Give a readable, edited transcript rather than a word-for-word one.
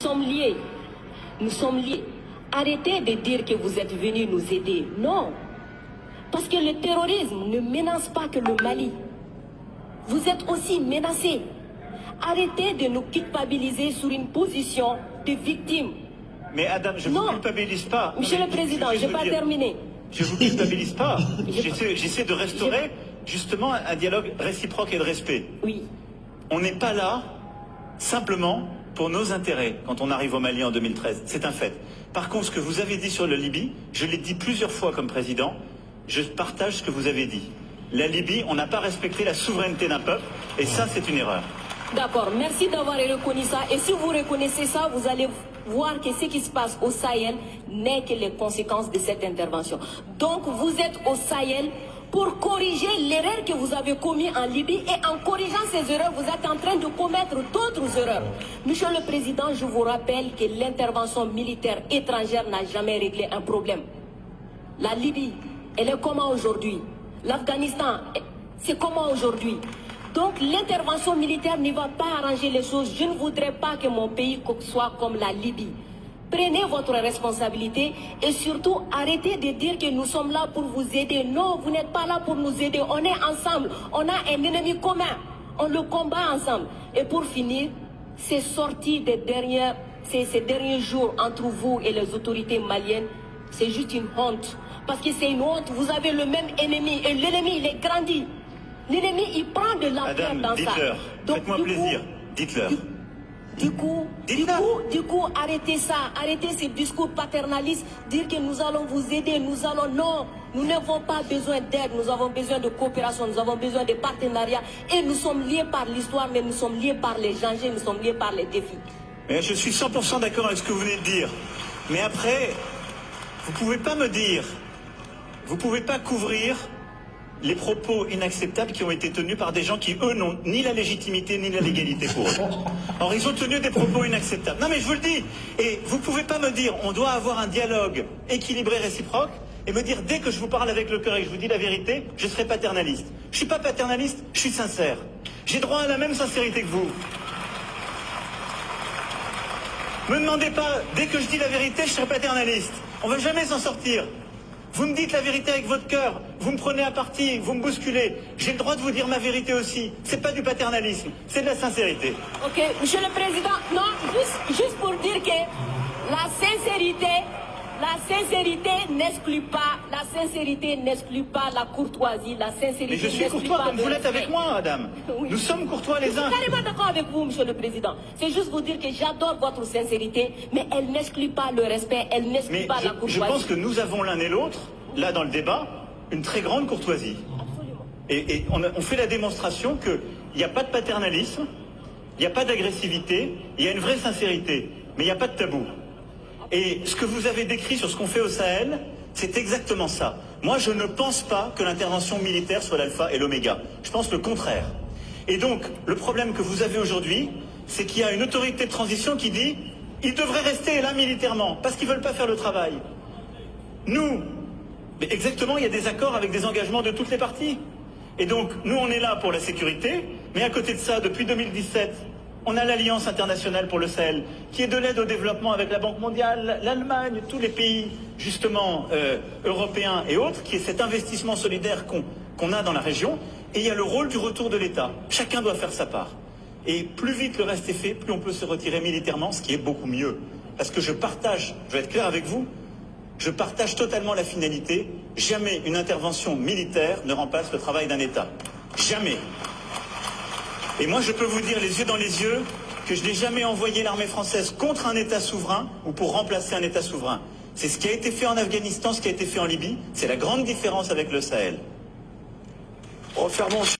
sommes liés. Nous sommes liés. Arrêtez de dire que vous êtes venus nous aider. Non. Parce que le terrorisme ne menace pas que le Mali. Vous êtes aussi menacés. Arrêtez de nous culpabiliser sur une position de victime. Mais Adam, je ne vous culpabilise pas. Monsieur le Président, je n'ai pas terminé. Je ne vous culpabilise pas. J'essaie de restaurer justement un dialogue réciproque et de respect. Oui. On n'est pas là simplement pour nos intérêts quand on arrive au Mali en 2013. C'est un fait. Par contre, ce que vous avez dit sur la Libye, je l'ai dit plusieurs fois comme président, je partage ce que vous avez dit. La Libye, on n'a pas respecté la souveraineté d'un peuple, et ça, c'est une erreur. D'accord, merci d'avoir reconnu ça. Et si vous reconnaissez ça, vous allez voir que ce qui se passe au Sahel n'est que les conséquences de cette intervention. Donc, vous êtes au Sahel pour corriger l'erreur que vous avez commise en Libye. Et en corrigeant ces erreurs, vous êtes en train de commettre d'autres erreurs. Monsieur le Président, je vous rappelle que l'intervention militaire étrangère n'a jamais réglé un problème. La Libye, elle est comment aujourd'hui? L'Afghanistan, c'est comment aujourd'hui? Donc l'intervention militaire ne va pas arranger les choses. Je ne voudrais pas que mon pays soit comme la Libye. Prenez votre responsabilité et surtout arrêtez de dire que nous sommes là pour vous aider. Non, vous n'êtes pas là pour nous aider. On est ensemble. On a un ennemi commun. On le combat ensemble. Et pour finir, ces sorties ces derniers jours entre vous et les autorités maliennes, c'est juste une honte. Parce que c'est une honte. Vous avez le même ennemi et l'ennemi, il est grandi. L'ennemi, il prend de l'ampleur dans ça. Faites-moi plaisir, dites-leur. Du coup, arrêtez ça, arrêtez ces discours paternalistes, dire que nous allons vous aider, non, nous n'avons pas besoin d'aide, nous avons besoin de coopération, nous avons besoin de partenariat, et nous sommes liés par l'histoire, mais nous sommes liés par les dangers, nous sommes liés par les défis. Mais je suis 100% d'accord avec ce que vous venez de dire, mais après, vous pouvez pas me dire, vous pouvez pas couvrir les propos inacceptables qui ont été tenus par des gens qui, eux, n'ont ni la légitimité ni la légalité pour eux. Or, ils ont tenu des propos inacceptables. Non, mais je vous le dis. Et vous ne pouvez pas me dire, on doit avoir un dialogue équilibré, réciproque, et me dire, dès que je vous parle avec le cœur et que je vous dis la vérité, je serai paternaliste. Je ne suis pas paternaliste, je suis sincère. J'ai droit à la même sincérité que vous. Me demandez pas, dès que je dis la vérité, je serai paternaliste. On ne va jamais s'en sortir. Vous me dites la vérité avec votre cœur, vous me prenez à partie, vous me bousculez. J'ai le droit de vous dire ma vérité aussi. C'est pas du paternalisme, c'est de la sincérité. Ok, Monsieur le Président, non, juste pour dire que la sincérité n'exclut pas la courtoisie, la sincérité. Mais je suis courtois comme vous l'êtes avec moi, Adam. Oui. Nous sommes courtois les uns. Je suis carrément d'accord avec vous, Monsieur le Président. C'est juste vous dire que j'adore votre sincérité, mais elle n'exclut pas le respect, elle n'exclut pas la courtoisie. Je pense que nous avons l'un et l'autre, là dans le débat, une très grande courtoisie. Absolument. Et on fait la démonstration qu'il n'y a pas de paternalisme, il n'y a pas d'agressivité, il y a une vraie sincérité, mais il n'y a pas de tabou. Et ce que vous avez décrit sur ce qu'on fait au Sahel, c'est exactement ça. Moi, je ne pense pas que l'intervention militaire soit l'alpha et l'oméga. Je pense le contraire. Et donc, le problème que vous avez aujourd'hui, c'est qu'il y a une autorité de transition qui dit « ils devraient rester là militairement, parce qu'ils ne veulent pas faire le travail ». Nous, mais exactement, il y a des accords avec des engagements de toutes les parties. Et donc, nous, on est là pour la sécurité, mais à côté de ça, depuis 2017, on a l'Alliance internationale pour le Sahel, qui est de l'aide au développement avec la Banque mondiale, l'Allemagne, tous les pays, justement, européens et autres, qui est cet investissement solidaire qu'on a dans la région. Et il y a le rôle du retour de l'État. Chacun doit faire sa part. Et plus vite le reste est fait, plus on peut se retirer militairement, ce qui est beaucoup mieux. Parce que je vais être clair avec vous, je partage totalement la finalité. Jamais une intervention militaire ne remplace le travail d'un État. Jamais. Et moi, je peux vous dire les yeux dans les yeux que je n'ai jamais envoyé l'armée française contre un État souverain ou pour remplacer un État souverain. C'est ce qui a été fait en Afghanistan, ce qui a été fait en Libye. C'est la grande différence avec le Sahel. Refermons.